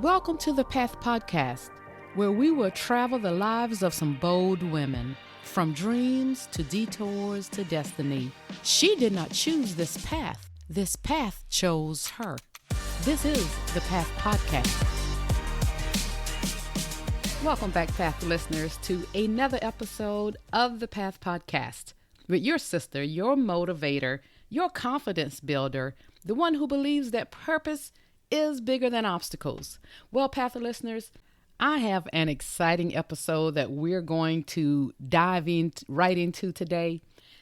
Welcome to the Path Podcast, where we will travel the lives of some bold women, from dreams to detours to destiny. She did not choose this path. This path chose her. This is the Path Podcast. Welcome back, Path listeners, to another episode of the Path Podcast with your sister, your motivator, your confidence builder, the one who believes that purpose is bigger than obstacles. Well, Path listeners, I have an exciting episode that we're going to dive in right into today.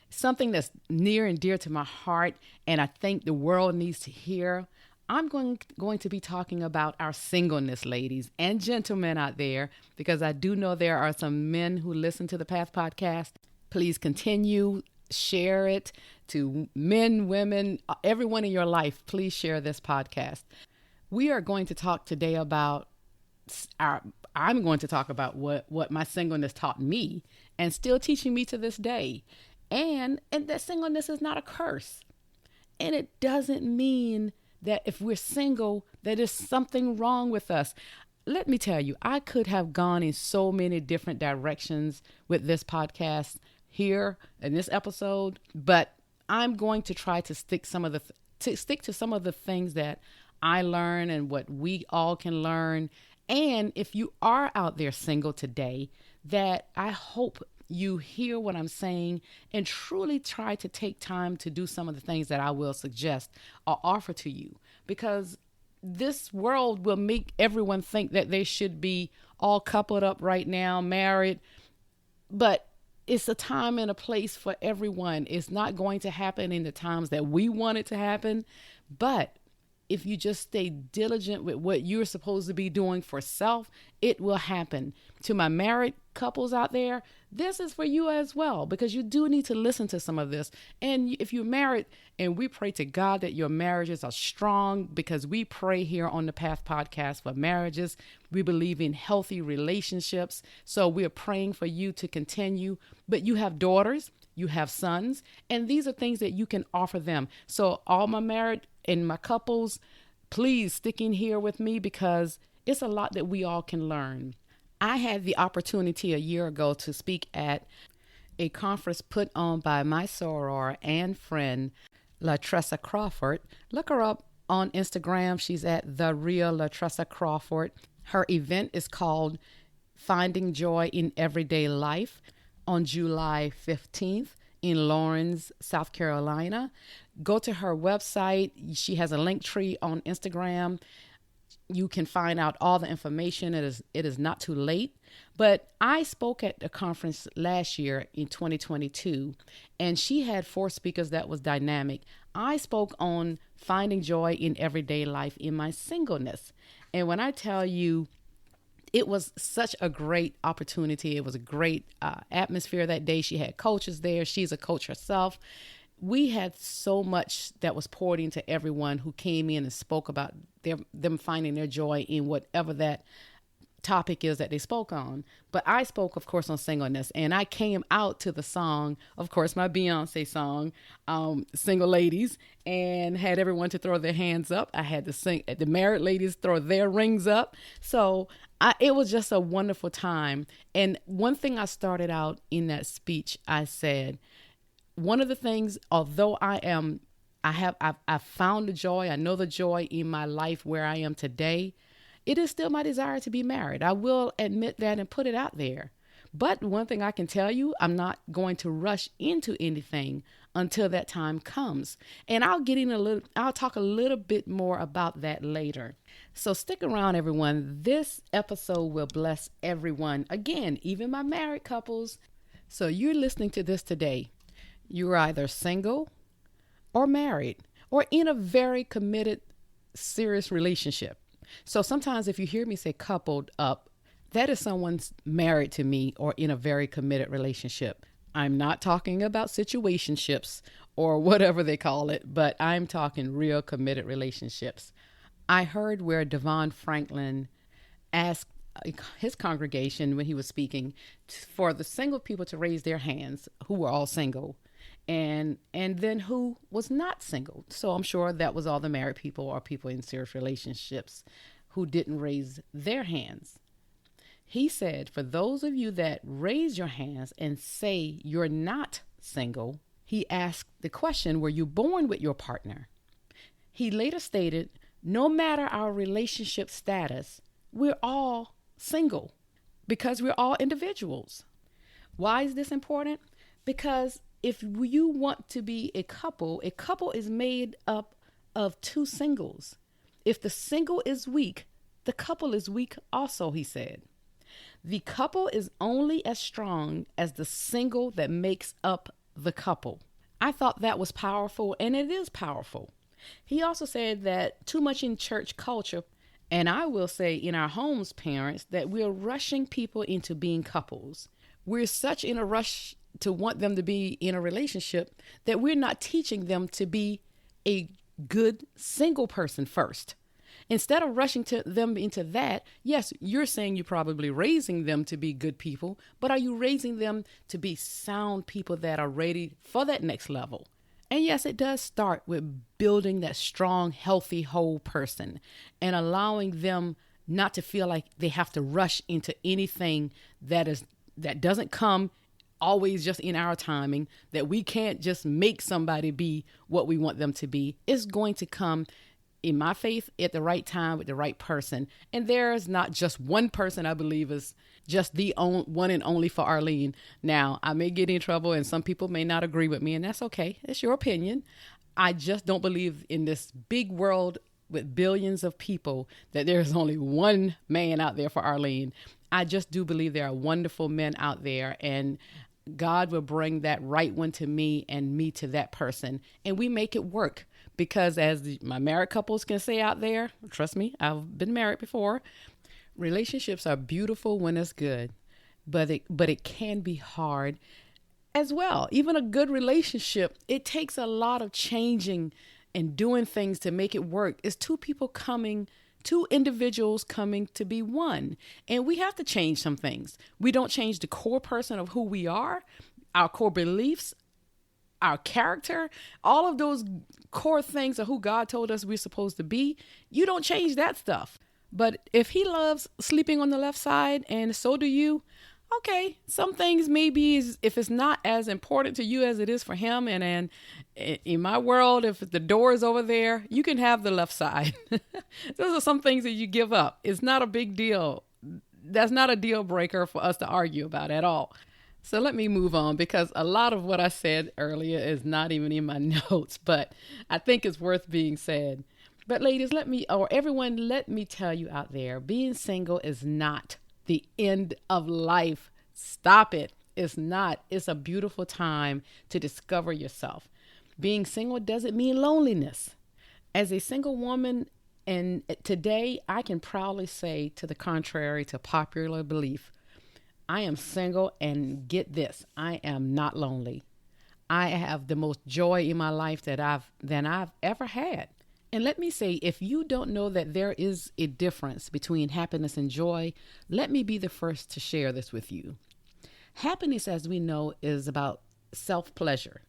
Something that's near and dear to my heart, and I think the world needs to hear. I'm going to be talking about our singleness, ladies and gentlemen out there, because I do know there are some men who listen to the Path Podcast. Please continue, share it to men, women, everyone in your life. Please share this podcast. We are going to talk today about I'm going to talk about what my singleness taught me and still teaching me to this day. And that singleness is not a curse. And it doesn't mean that if we're single, that there's something wrong with us. Let me tell you, I could have gone in so many different directions with this podcast here in this episode, but I'm going to try to stick to some of the things that I learn and what we all can learn. And if you are out there single today, that I hope you hear what I'm saying and truly try to take time to do some of the things that I will suggest or offer to you, because this world will make everyone think that they should be all coupled up right now, married, but it's a time and a place for everyone. It's not going to happen in the times that we want it to happen, but if you just stay diligent with what you're supposed to be doing for self, it will happen. To my married couples out there, this is for you as well, because you do need to listen to some of this. And if you're married, and we pray to God that your marriages are strong, because we pray here on the Path Podcast for marriages. We believe in healthy relationships. So we're praying for you to continue. But you have daughters, you have sons, and these are things that you can offer them. So all my married and my couples, please stick in here with me, because it's a lot that we all can learn. I had the opportunity a year ago to speak at a conference put on by my soror and friend, LaTressa Crawford. Look her up on Instagram. She's at The Real LaTressa Crawford. Her event is called Finding Joy in Everyday Life on July 15th in Lawrence, South Carolina. Go to her website. She has a link tree on Instagram. You can find out all the information. It is not too late. But I spoke at a conference last year in 2022, and she had 4 speakers that was dynamic. I spoke on finding joy in everyday life in my singleness. And when I tell you, it was such a great opportunity. It was a great atmosphere that day. She had coaches there. She's a coach herself. We had so much that was poured into everyone who came in and spoke about them finding their joy in whatever that topic is that they spoke on. But I spoke, of course, on singleness, and I came out to the song, of course, my Beyonce song, Single Ladies, and had everyone to throw their hands up. I had the married ladies throw their rings up. So it was just a wonderful time. And one thing I started out in that speech, I said, one of the things, although I've found the joy, I know the joy in my life where I am today, it is still my desire to be married. I will admit that and put it out there. But one thing I can tell you, I'm not going to rush into anything until that time comes. And I'll talk a little bit more about that later. So stick around, everyone. This episode will bless everyone. Again, even my married couples. So you're listening to this today. You're either single or married or in a very committed, serious relationship. So sometimes if you hear me say coupled up, that is someone's married to me or in a very committed relationship. I'm not talking about situationships or whatever they call it, but I'm talking real committed relationships. I heard where Devon Franklin asked his congregation when he was speaking for the single people to raise their hands who were all single, and then who was not single. So I'm sure that was all the married people or people in serious relationships. who didn't raise their hands. He said, for those of you that raise your hands and say you're not single, he asked the question, were you born with your partner? He later stated, no matter our relationship status, we're all single because we're all individuals. Why is this important? Because if you want to be a couple is made up of two singles. If the single is weak, the couple is weak also, he said. The couple is only as strong as the single that makes up the couple. I thought that was powerful, and it is powerful. He also said that too much in church culture, and I will say in our homes, parents, that we're rushing people into being couples. We're such in a rush to want them to be in a relationship that we're not teaching them to be a good single person first. Instead of rushing to them into that, yes, you're saying you're probably raising them to be good people, but are you raising them to be sound people that are ready for that next level? And yes, it does start with building that strong, healthy, whole person and allowing them not to feel like they have to rush into anything that doesn't come always just in our timing, that we can't just make somebody be what we want them to be. It's going to come, in my faith, at the right time with the right person. And there's not just one person I believe is just the one and only for Arlene. Now, I may get in trouble and some people may not agree with me, and that's okay. It's your opinion. I just don't believe in this big world with billions of people that there's only one man out there for Arlene. I just do believe there are wonderful men out there, and God will bring that right one to me and me to that person. And we make it work. Because as my married couples can say out there, trust me, I've been married before, relationships are beautiful when it's good, but it can be hard as well. Even a good relationship, it takes a lot of changing and doing things to make it work. It's two individuals coming to be one. And we have to change some things. We don't change the core person of who we are, our core beliefs, our character, all of those core things of who God told us we're supposed to be. You don't change that stuff. But if he loves sleeping on the left side and so do you, okay, some things maybe if it's not as important to you as it is for him. And in my world, if the door is over there, you can have the left side. Those are some things that you give up. It's not a big deal. That's not a deal breaker for us to argue about at all. So let me move on, because a lot of what I said earlier is not even in my notes, but I think it's worth being said. But ladies, let me tell you out there, being single is not the end of life. Stop it. It's not. It's a beautiful time to discover yourself. Being single doesn't mean loneliness. As a single woman, and today I can proudly say, to the contrary to popular belief, I am single, and get this, I am not lonely. I have the most joy in my life than I've ever had. And let me say, if you don't know that there is a difference between happiness and joy, let me be the first to share this with you. Happiness, as we know, is about self-pleasure.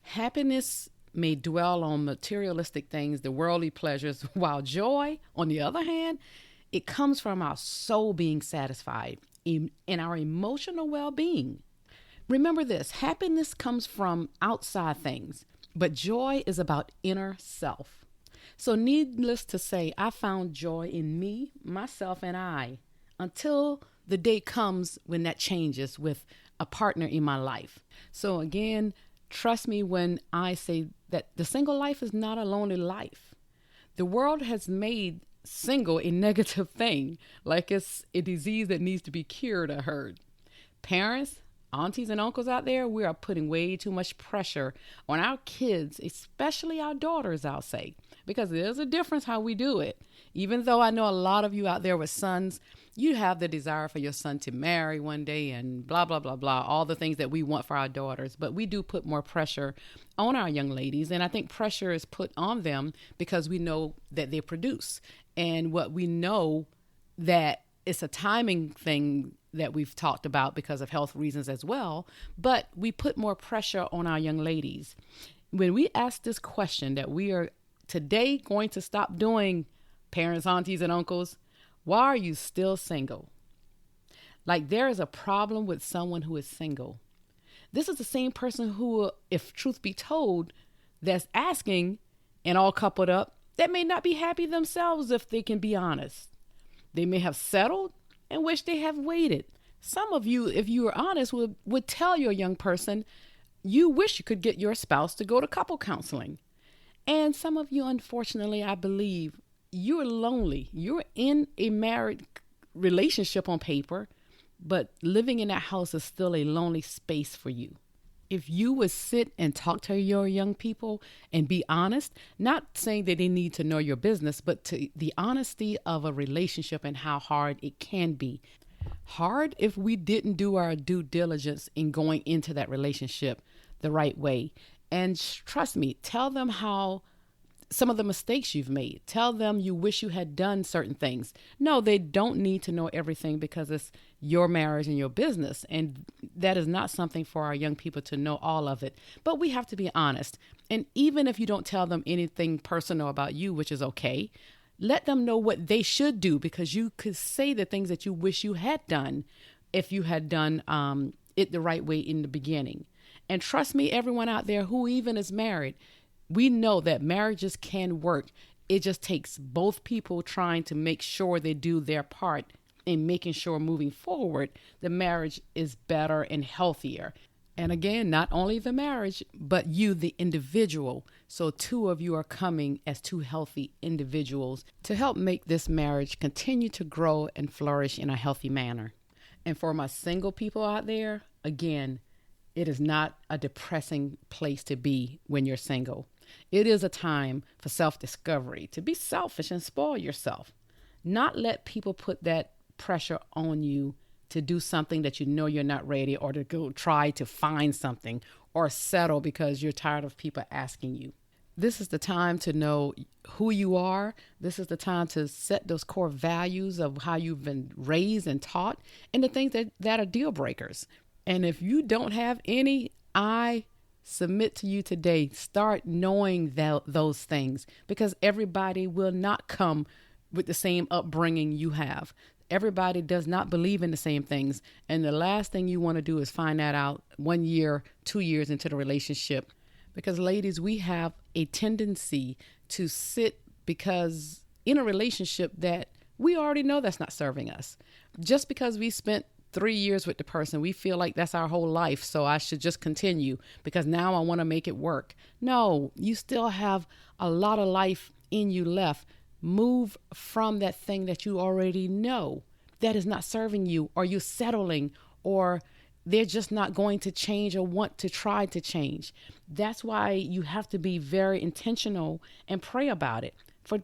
Happiness may dwell on materialistic things, the worldly pleasures, while joy, on the other hand, it comes from our soul being satisfied in our emotional well-being. Remember this, happiness comes from outside things, but joy is about inner self. So needless to say, I found joy in me, myself, and I, until the day comes when that changes with a partner in my life. So again, trust me when I say that the single life is not a lonely life. The world has made single a negative thing, like it's a disease that needs to be cured, I heard. Parents, aunties, and uncles out there, we are putting way too much pressure on our kids, especially our daughters, I'll say, because there's a difference how we do it. Even though I know a lot of you out there with sons, you have the desire for your son to marry one day and blah, blah, blah, blah, all the things that we want for our daughters. But we do put more pressure on our young ladies. And I think pressure is put on them because we know that they produce. And what we know that it's a timing thing that we've talked about because of health reasons as well. But we put more pressure on our young ladies. When we ask this question that we are today going to stop doing parents, aunties, and uncles, why are you still single? Like, there is a problem with someone who is single. This is the same person who, if truth be told, that's asking and all coupled up, that may not be happy themselves if they can be honest. They may have settled and wish they have waited. Some of you, if you were honest, would tell your young person you wish you could get your spouse to go to couple counseling. And some of you, unfortunately, I believe, you're lonely. You're in a married relationship on paper, but living in that house is still a lonely space for you. If you would sit and talk to your young people and be honest, not saying that they need to know your business, but to the honesty of a relationship and how hard it can be. Hard if we didn't do our due diligence in going into that relationship the right way. And trust me, tell them how some of the mistakes you've made. Tell them you wish you had done certain things. No, they don't need to know everything because it's your marriage and your business. And that is not something for our young people to know all of it. But we have to be honest. And even if you don't tell them anything personal about you, which is okay, let them know what they should do, because you could say the things that you wish you had done if you had done it the right way in the beginning. And trust me, everyone out there who even is married, we know that marriages can work. It just takes both people trying to make sure they do their part in making sure moving forward, the marriage is better and healthier. And again, not only the marriage, but you, the individual. So two of you are coming as two healthy individuals to help make this marriage continue to grow and flourish in a healthy manner. And for my single people out there, again, it is not a depressing place to be when you're single. It is a time for self-discovery, to be selfish and spoil yourself. Not let people put that pressure on you to do something that you know you're not ready, or to go try to find something or settle because you're tired of people asking you. This is the time to know who you are. This is the time to set those core values of how you've been raised and taught, and the things that are deal breakers. And if you don't have any, I submit to you today, start knowing those things, because everybody will not come with the same upbringing you have. Everybody does not believe in the same things. And the last thing you want to do is find that out 1 year, 2 years into the relationship. Because ladies, we have a tendency to sit because in a relationship that we already know that's not serving us. Just because we spent 3 years with the person, we feel like that's our whole life, so I should just continue because now I want to make it work. No, you still have a lot of life in you left. Move from that thing that you already know that is not serving you, or you're settling, or they're just not going to change or want to try to change. That's why you have to be very intentional and pray about it.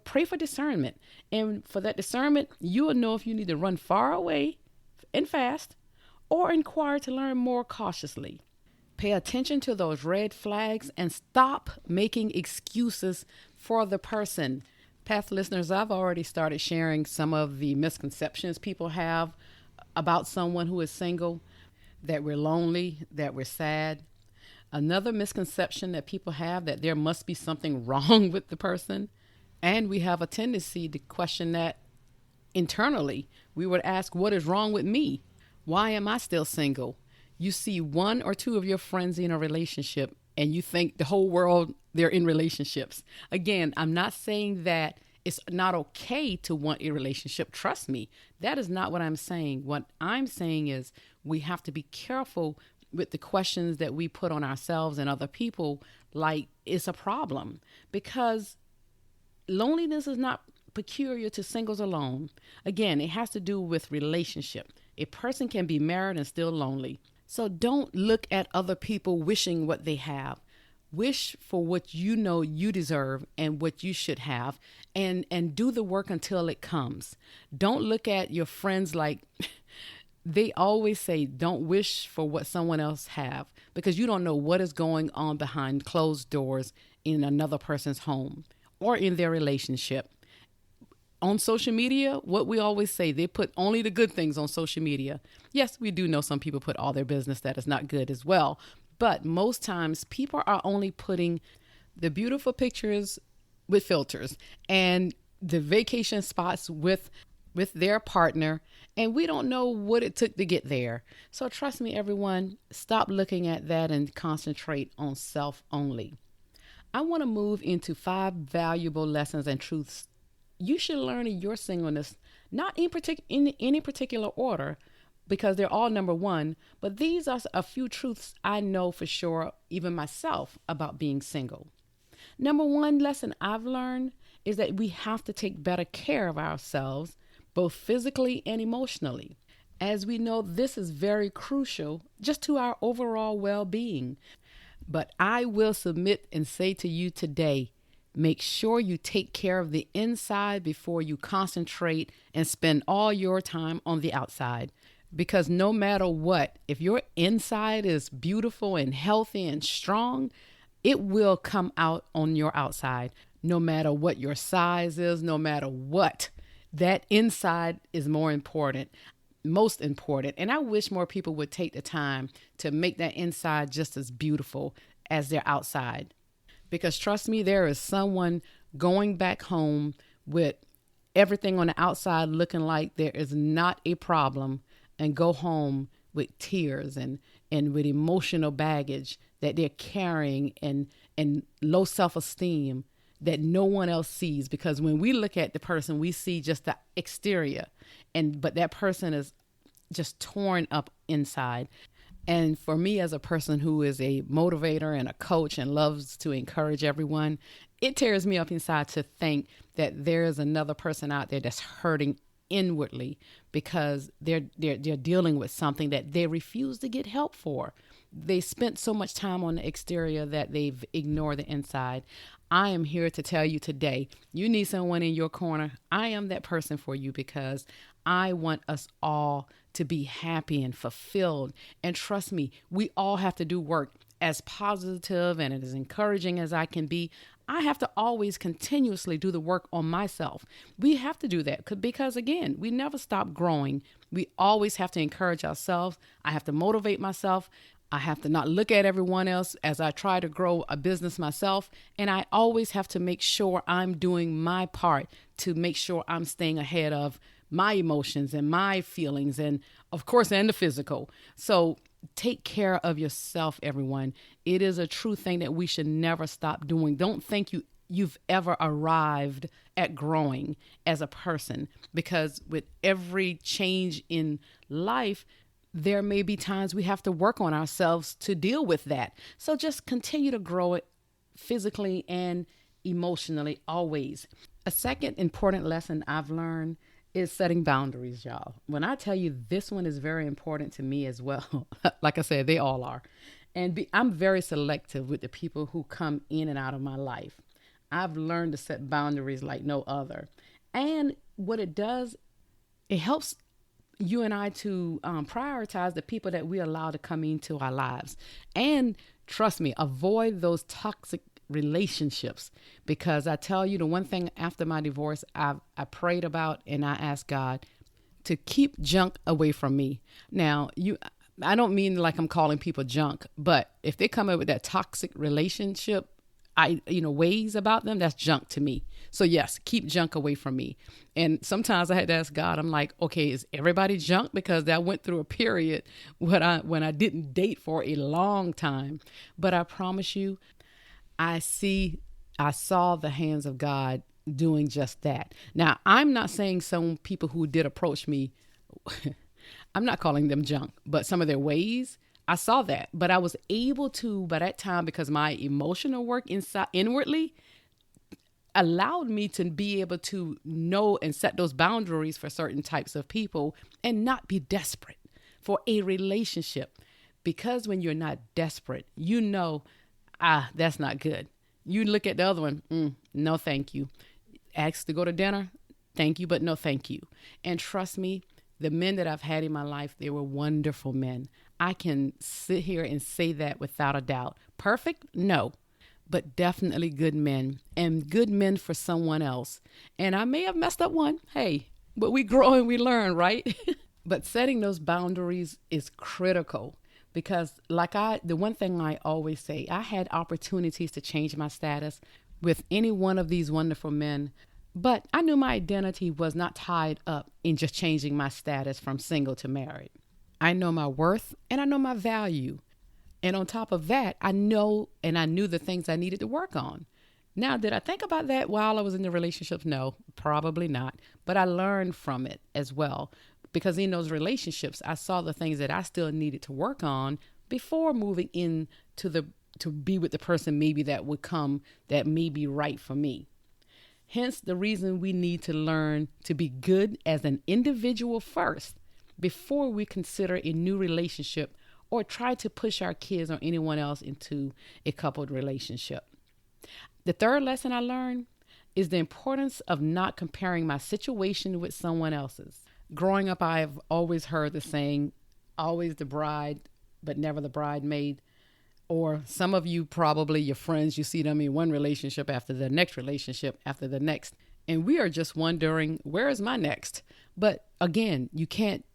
Pray for discernment. And for that discernment, you will know if you need to run far away and fast, or inquire to learn more cautiously. Pay attention to those red flags and stop making excuses for the person. Path listeners, I've already started sharing some of the misconceptions people have about someone who is single, that we're lonely, that we're sad. Another misconception that people have, that there must be something wrong with the person. And we have a tendency to question that internally. We would ask, what is wrong with me? Why am I still single? You see one or two of your friends in a relationship and you think the whole world, they're in relationships. Again, I'm not saying that it's not okay to want a relationship. Trust me, that is not what I'm saying. What I'm saying is we have to be careful with the questions that we put on ourselves and other people, like it's a problem, because loneliness is not peculiar to singles alone. Again, it has to do with relationship. A person can be married and still lonely. So don't look at other people wishing what they have. Wish for what you know you deserve and what you should have, and do the work until it comes. Don't look at your friends like they always say, don't wish for what someone else have, because you don't know what is going on behind closed doors in another person's home or in their relationship. On social media, what we always say, they put only the good things on social media. Yes, we do know some people put all their business that is not good as well. But most times people are only putting the beautiful pictures with filters, and the vacation spots with their partner, and we don't know what it took to get there. So trust me, everyone, stop looking at that and concentrate on self only. I want to move into 5 valuable lessons and truths you should learn in your singleness, not in any particular order, because they're all number one, but these are a few truths I know for sure, even myself, about being single. Number one lesson I've learned is that we have to take better care of ourselves, both physically and emotionally. As we know, this is very crucial just to our overall well being. But I will submit and say to you today, make sure you take care of the inside before you concentrate and spend all your time on the outside. Because no matter what, if your inside is beautiful and healthy and strong, it will come out on your outside. No matter what your size is, no matter what, that inside is most important. And I wish more people would take the time to make that inside just as beautiful as their outside. Because trust me, there is someone going back home with everything on the outside looking like there is not a problem, and go home with tears and with emotional baggage that they're carrying, and low self-esteem that no one else sees. Because when we look at the person, we see just the exterior, but that person is just torn up inside. And for me, as a person who is a motivator and a coach and loves to encourage everyone, it tears me up inside to think that there is another person out there that's hurting inwardly because they're dealing with something that they refuse to get help for. They spent so much time on the exterior that they've ignored the inside. I am here to tell you today, you need someone in your corner. I am that person for you, because I want us all to be happy and fulfilled. And trust me, we all have to do work. As positive and as encouraging as I can be, I have to always continuously do the work on myself. We have to do that because, again, we never stop growing. We always have to encourage ourselves. I have to motivate myself. I have to not look at everyone else as I try to grow a business myself. And I always have to make sure I'm doing my part to make sure I'm staying ahead of my emotions and my feelings, and of course, and the physical. So take care of yourself, everyone. It is a true thing that we should never stop doing. Don't think you've ever arrived at growing as a person, because with every change in life, there may be times we have to work on ourselves to deal with that. So just continue to grow it physically and emotionally always. A second important lesson I've learned is setting boundaries, y'all. When I tell you this one is very important to me as well, like I said, they all are. And I'm very selective with the people who come in and out of my life. I've learned to set boundaries like no other. And what it does, it helps you and I to prioritize the people that we allow to come into our lives. And trust me, avoid those toxic relationships, because I tell you, the one thing after my divorce I prayed about, and I asked God to keep junk away from me. Now, I don't mean like I'm calling people junk, but if they come up with that toxic relationship, ways about them, that's junk to me. So yes, keep junk away from me. And sometimes I had to ask God, I'm like, okay, is everybody junk? Because I went through a period when I didn't date for a long time. But I promise you, I saw the hands of God doing just that. Now, I'm not saying some people who did approach me, I'm not calling them junk, but some of their ways, I saw that. But I was able to, by that time, because my emotional work inwardly allowed me to be able to know and set those boundaries for certain types of people and not be desperate for a relationship. Because when you're not desperate, that's not good. You look at the other one, no thank you. Ask to go to dinner, thank you, but no thank you. And trust me, the men that I've had in my life, they were wonderful men. I can sit here and say that without a doubt. Perfect? No. But definitely good men, and good men for someone else. And I may have messed up one. Hey, but we grow and we learn, right? But setting those boundaries is critical. Because the one thing I always say, I had opportunities to change my status with any one of these wonderful men. But I knew my identity was not tied up in just changing my status from single to married. I know my worth and I know my value. And on top of that, I know and I knew the things I needed to work on. Now, did I think about that while I was in the relationship? No, probably not. But I learned from it as well. Because in those relationships, I saw the things that I still needed to work on before moving in to be with the person maybe that would come that may be right for me. Hence the reason we need to learn to be good as an individual first before we consider a new relationship or try to push our kids or anyone else into a coupled relationship. The third lesson I learned is the importance of not comparing my situation with someone else's. Growing up, I've always heard the saying, always the bride, but never the bridesmaid. Or some of you, probably your friends, you see them in one relationship after the next relationship after the next. And we are just wondering, where is my next? But again, you can't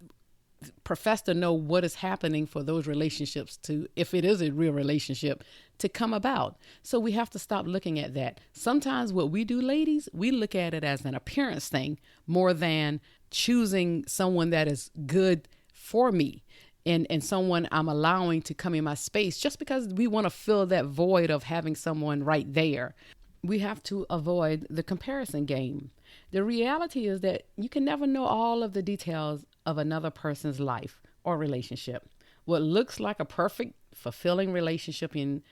profess to know what is happening for those relationships to, if it is a real relationship, to come about. So we have to stop looking at that. Sometimes what we do, ladies, we look at it as an appearance thing more than choosing someone that is good for me. And someone I'm allowing to come in my space just because we want to fill that void of having someone right there. We have to avoid the comparison game. The reality is that you can never know all of the details of another person's life or relationship. What looks like a perfect, fulfilling relationship in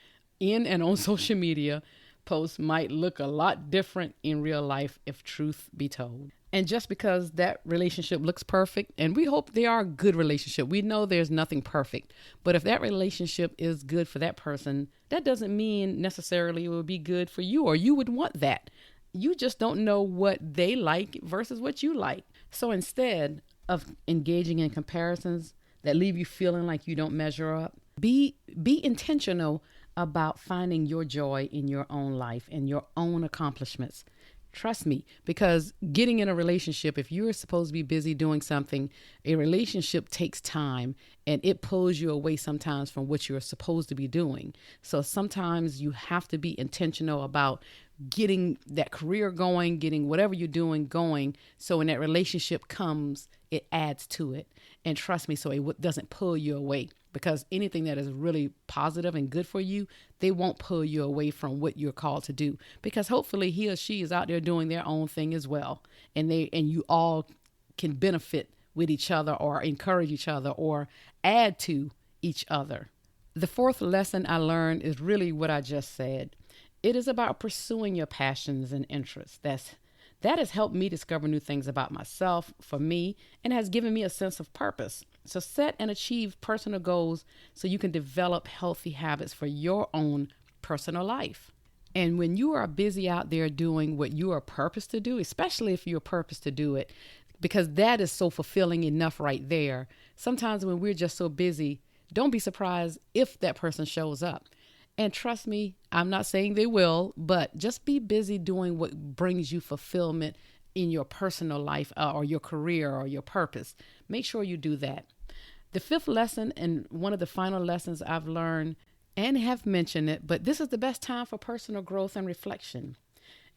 and on social media posts might look a lot different in real life if truth be told. And just because that relationship looks perfect, and we hope they are a good relationship, we know there's nothing perfect. But if that relationship is good for that person, that doesn't mean necessarily it would be good for you or you would want that. You just don't know what they like versus what you like. So instead of engaging in comparisons that leave you feeling like you don't measure up, be intentional about finding your joy in your own life and your own accomplishments. Trust me, because getting in a relationship, if you're supposed to be busy doing something, a relationship takes time and it pulls you away sometimes from what you're supposed to be doing. So sometimes you have to be intentional about getting that career going, getting whatever you're doing going. So when that relationship comes, it adds to it. And trust me, so it doesn't pull you away. Because anything that is really positive and good for you, they won't pull you away from what you're called to do. Because hopefully he or she is out there doing their own thing as well. And you all can benefit with each other or encourage each other or add to each other. The fourth lesson I learned is really what I just said. It is about pursuing your passions and interests. That has helped me discover new things about myself, for me, and has given me a sense of purpose. So set and achieve personal goals so you can develop healthy habits for your own personal life. And when you are busy out there doing what you are purposed to do, especially if you're purposed to do it, because that is so fulfilling enough right there. Sometimes when we're just so busy, don't be surprised if that person shows up. And trust me, I'm not saying they will, but just be busy doing what brings you fulfillment in your personal life or your career or your purpose. Make sure you do that. The fifth lesson, and one of the final lessons I've learned and have mentioned it, but this is the best time for personal growth and reflection.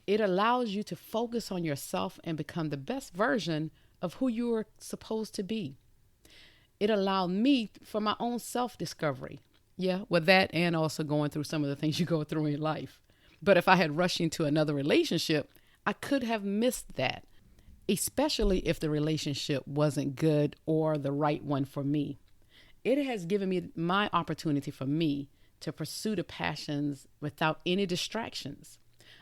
It allows you to focus on yourself and become the best version of who you are supposed to be. It allowed me for my own self-discovery. Yeah, with that and also going through some of the things you go through in life. But if I had rushed into another relationship, I could have missed that, especially if the relationship wasn't good or the right one for me. It has given me my opportunity for me to pursue the passions without any distractions.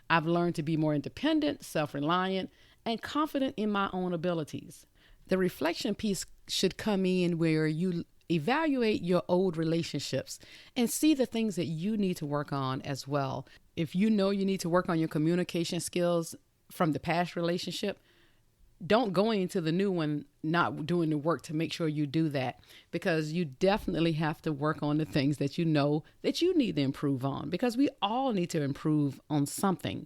I've learned to be more independent, self-reliant, and confident in my own abilities. The reflection piece should come in where you evaluate your old relationships and see the things that you need to work on as well. If you know you need to work on your communication skills from the past relationship, don't go into the new one not doing the work to make sure you do that, because you definitely have to work on the things that you know that you need to improve on, because we all need to improve on something.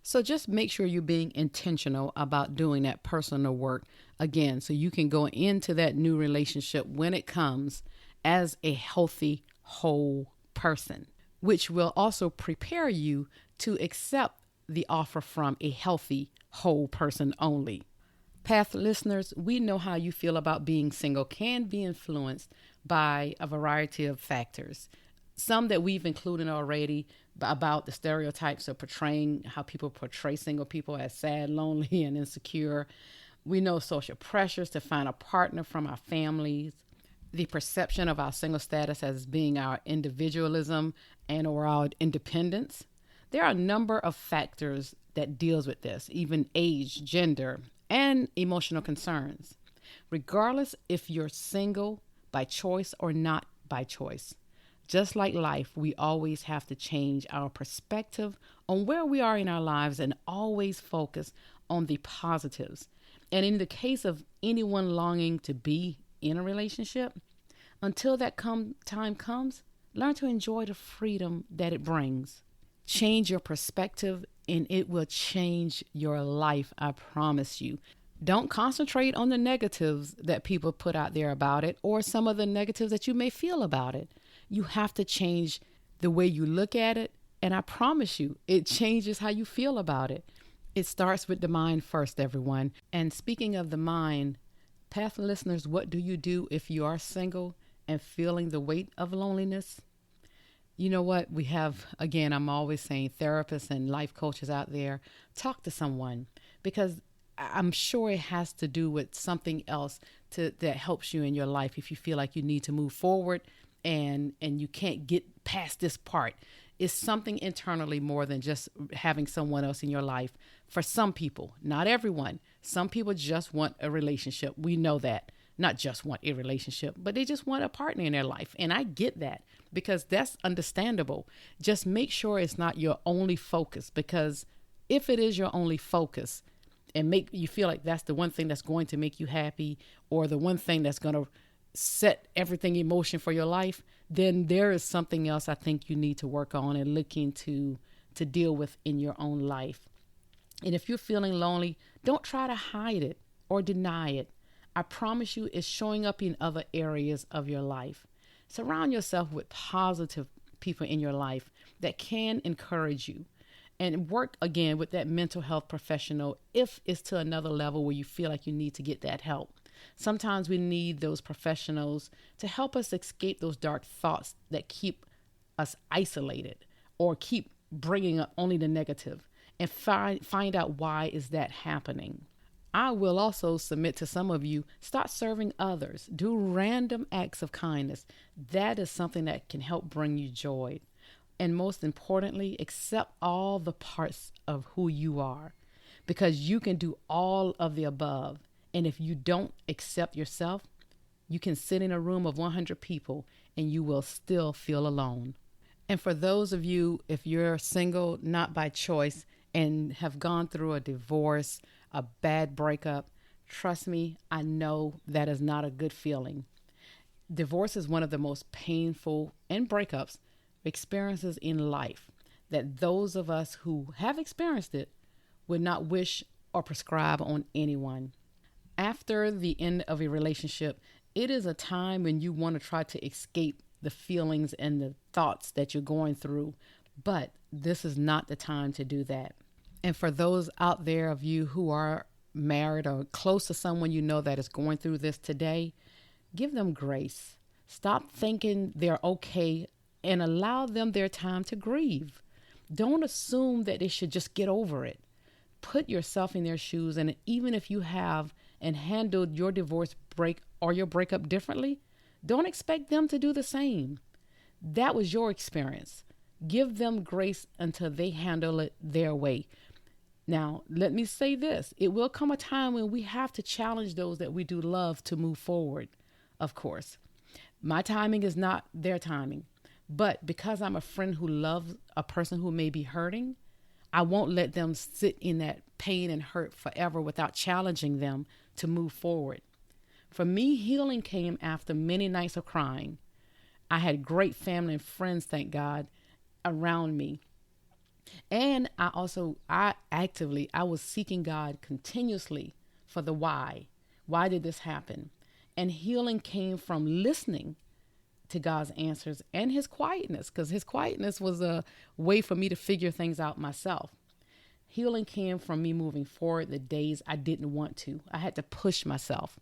So just make sure you're being intentional about doing that personal work again, so you can go into that new relationship when it comes as a healthy, whole person, which will also prepare you to accept the offer from a healthy, whole person only. Path listeners, we know how you feel about being single can be influenced by a variety of factors. Some that we've included already about the stereotypes of portraying how people portray single people as sad, lonely, and insecure. We know social pressures to find a partner from our families, the perception of our single status as being our individualism and or our independence. There are a number of factors that deals with this, even age, gender, and emotional concerns. Regardless if you're single by choice or not by choice, just like life, we always have to change our perspective on where we are in our lives and always focus on the positives. And in the case of anyone longing to be in a relationship, until that time comes, learn to enjoy the freedom that it brings. Change your perspective and it will change your life, I promise you. Don't concentrate on the negatives that people put out there about it or some of the negatives that you may feel about it. You have to change the way you look at it, and I promise you, it changes how you feel about it. It starts with the mind first, everyone. And speaking of the mind, Path listeners, what do you do if you are single and feeling the weight of loneliness? You know what? We have, again, I'm always saying therapists and life coaches out there, talk to someone, because I'm sure it has to do with something else that helps you in your life if you feel like you need to move forward and you can't get past this part. It's something internally more than just having someone else in your life. For some people, not everyone, some people just want a relationship. We know that. Not just want a relationship, but they just want a partner in their life. And I get that because that's understandable. Just make sure it's not your only focus, because if it is your only focus and make you feel like that's the one thing that's going to make you happy or the one thing that's going to set everything in motion for your life, then there is something else I think you need to work on and look into to deal with in your own life. And if you're feeling lonely, don't try to hide it or deny it. I promise you it's showing up in other areas of your life. Surround yourself with positive people in your life that can encourage you, and work again with that mental health professional if it's to another level where you feel like you need to get that help. Sometimes we need those professionals to help us escape those dark thoughts that keep us isolated or keep bringing up only the negative, and find out why is that happening. I will also submit to some of you, start serving others. Do random acts of kindness. That is something that can help bring you joy. And most importantly, accept all the parts of who you are, because you can do all of the above. And if you don't accept yourself, you can sit in a room of 100 people and you will still feel alone. And for those of you, if you're single, not by choice, and have gone through a divorce, a bad breakup, trust me, I know that is not a good feeling. Divorce is one of the most painful, and breakups, experiences in life that those of us who have experienced it would not wish or prescribe on anyone. After the end of a relationship, it is a time when you want to try to escape the feelings and the thoughts that you're going through, but this is not the time to do that. And for those out there of you who are married or close to someone you know that is going through this today, give them grace. Stop thinking they're okay and allow them their time to grieve. Don't assume that they should just get over it. Put yourself in their shoes, and even if you have and handled your divorce break or your breakup differently, don't expect them to do the same. That was your experience. Give them grace until they handle it their way. Now, let me say this. It will come a time when we have to challenge those that we do love to move forward, of course. My timing is not their timing. But because I'm a friend who loves a person who may be hurting, I won't let them sit in that pain and hurt forever without challenging them to move forward. For me, healing came after many nights of crying. I had great family and friends, thank God, around me. And I was seeking God continuously for the why. Why did this happen? And healing came from listening to God's answers and his quietness, because his quietness was a way for me to figure things out myself. Healing came from me moving forward the days I didn't want to. I had to push myself.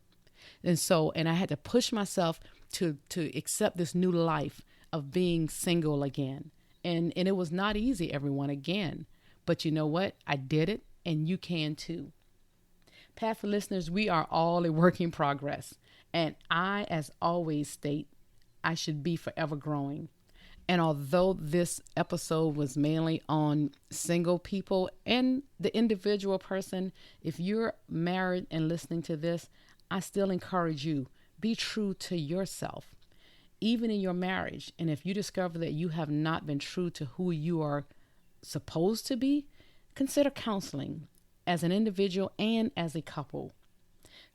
And I had to push myself to accept this new life of being single again. And it was not easy, everyone, again. But you know what? I did it, and you can too. Path listeners, we are all a work in progress. And I, as always, state I should be forever growing. And although this episode was mainly on single people and the individual person, if you're married and listening to this, I still encourage you, be true to yourself, even in your marriage. And if you discover that you have not been true to who you are supposed to be, consider counseling as an individual and as a couple.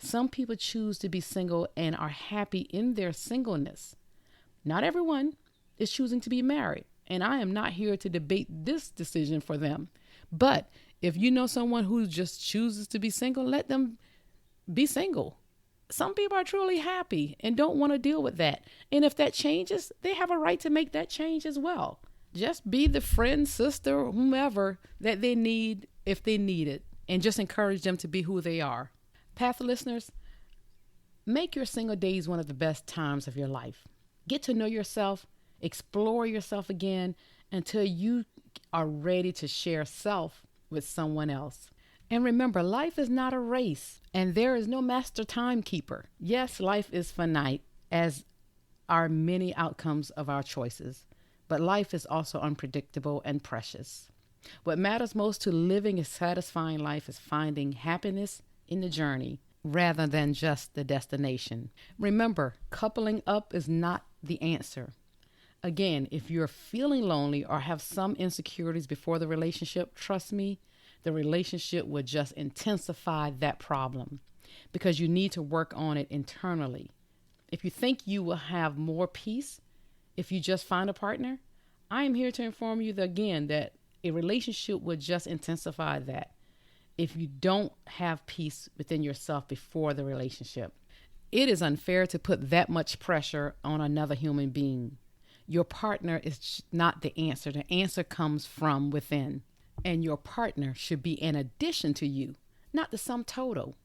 Some people choose to be single and are happy in their singleness. Not everyone is choosing to be married, and I am not here to debate this decision for them. But if you know someone who just chooses to be single, let them be single. Some people are truly happy and don't want to deal with that. And if that changes, they have a right to make that change as well. Just be the friend, sister, whomever that they need if they need it, and just encourage them to be who they are. Path listeners, make your single days one of the best times of your life. Get to know yourself, explore yourself again until you are ready to share self with someone else. And remember, life is not a race, and there is no master timekeeper. Yes, life is finite, as are many outcomes of our choices, but life is also unpredictable and precious. What matters most to living a satisfying life is finding happiness in the journey rather than just the destination. Remember, coupling up is not the answer. Again, if you're feeling lonely or have some insecurities before the relationship, trust me, the relationship will just intensify that problem because you need to work on it internally. If you think you will have more peace if you just find a partner, I am here to inform you that a relationship will just intensify that if you don't have peace within yourself before the relationship. It is unfair to put that much pressure on another human being. Your partner is not the answer. The answer comes from within. And your partner should be an addition to you, not the sum total.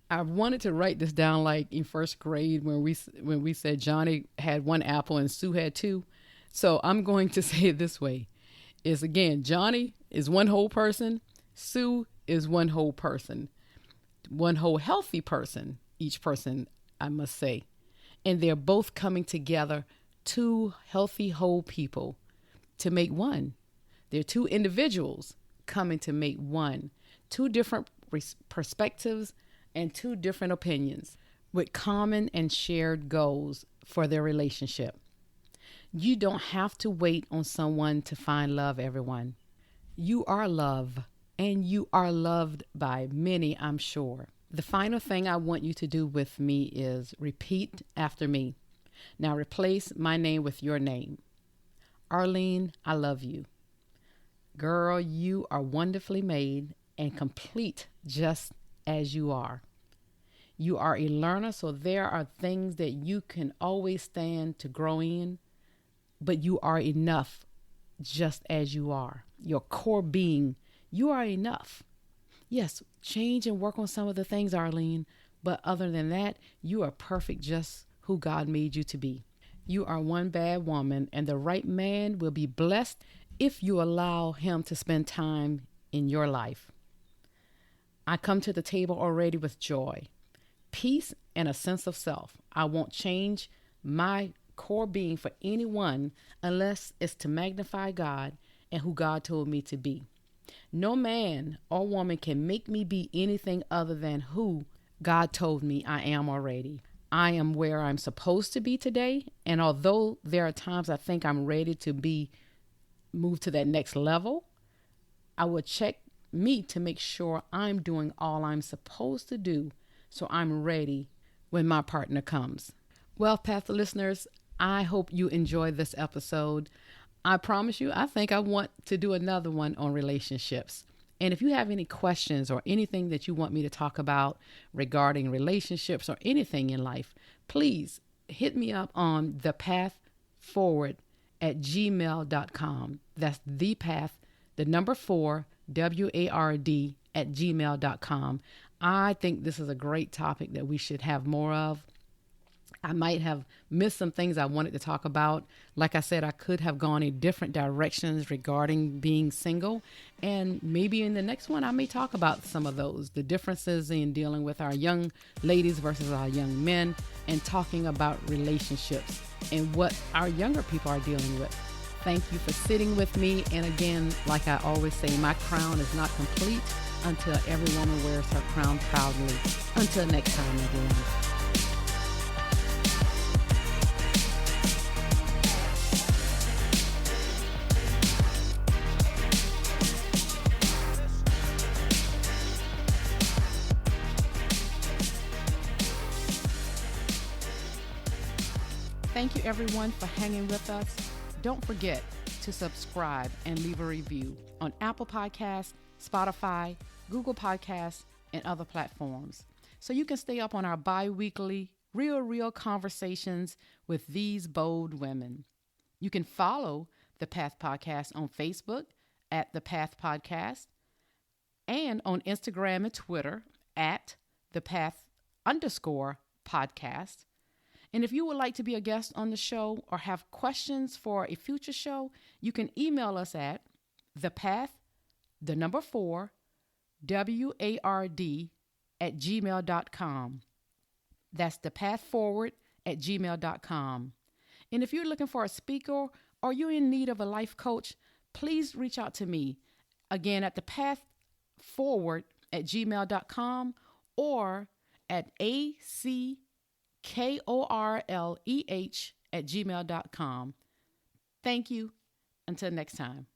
I wanted to write this down like in first grade when we said Johnny had one apple and Sue had two. So I'm going to say it this way. Is again, Johnny is one whole person. Sue is one whole person. One whole healthy person, each person, I must say. And they're both coming together, two healthy whole people to make one. They're two individuals coming to make one. Two different perspectives and two different opinions with common and shared goals for their relationship. You don't have to wait on someone to find love, everyone. You are love, and you are loved by many, I'm sure. The final thing I want you to do with me is repeat after me. Now replace my name with your name. Arlene, I love you. Girl, you are wonderfully made and complete just as you are. You are a learner, so there are things that you can always stand to grow in, but you are enough just as you are. Your core being, you are enough. Yes, change and work on some of the things, Arlene, but other than that, you are perfect just who God made you to be. You are one bad woman, and the right man will be blessed if you allow him to spend time in your life. I come to the table already with joy, peace, and a sense of self. I won't change my core being for anyone unless it's to magnify God and who God told me to be. No man or woman can make me be anything other than who God told me I am already. I am where I'm supposed to be today, and although there are times I think I'm ready to be move to that next level, I will check me to make sure I'm doing all I'm supposed to do so I'm ready when my partner comes. Well, Path listeners, I hope you enjoyed this episode. I promise you, I think I want to do another one on relationships. And if you have any questions or anything that you want me to talk about regarding relationships or anything in life, please hit me up on thepathforward@gmail.com. That's the path, the number 4, ward@gmail.com. I think this is a great topic that we should have more of. I might have missed some things I wanted to talk about. Like I said, I could have gone in different directions regarding being single. And maybe in the next one, I may talk about some of those, the differences in dealing with our young ladies versus our young men, and talking about relationships and what our younger people are dealing with. Thank you for sitting with me. And again, like I always say, my crown is not complete until every woman wears her crown proudly. Until next time, everyone. Thank you, everyone, for hanging with us. Don't forget to subscribe and leave a review on Apple Podcasts, Spotify, Google Podcasts, and other platforms, so you can stay up on our bi-weekly, real conversations with these bold women. You can follow The Path Podcast on Facebook at The Path Podcast and on Instagram and Twitter at The Path_podcast. And if you would like to be a guest on the show or have questions for a future show, you can email us at thepath4ward@gmail.com. That's thepathforward@gmail.com. And if you're looking for a speaker or you're in need of a life coach, please reach out to me. Again, at thepathforward@gmail.com or at ACKORLEH@gmail.com. Thank you. Until next time.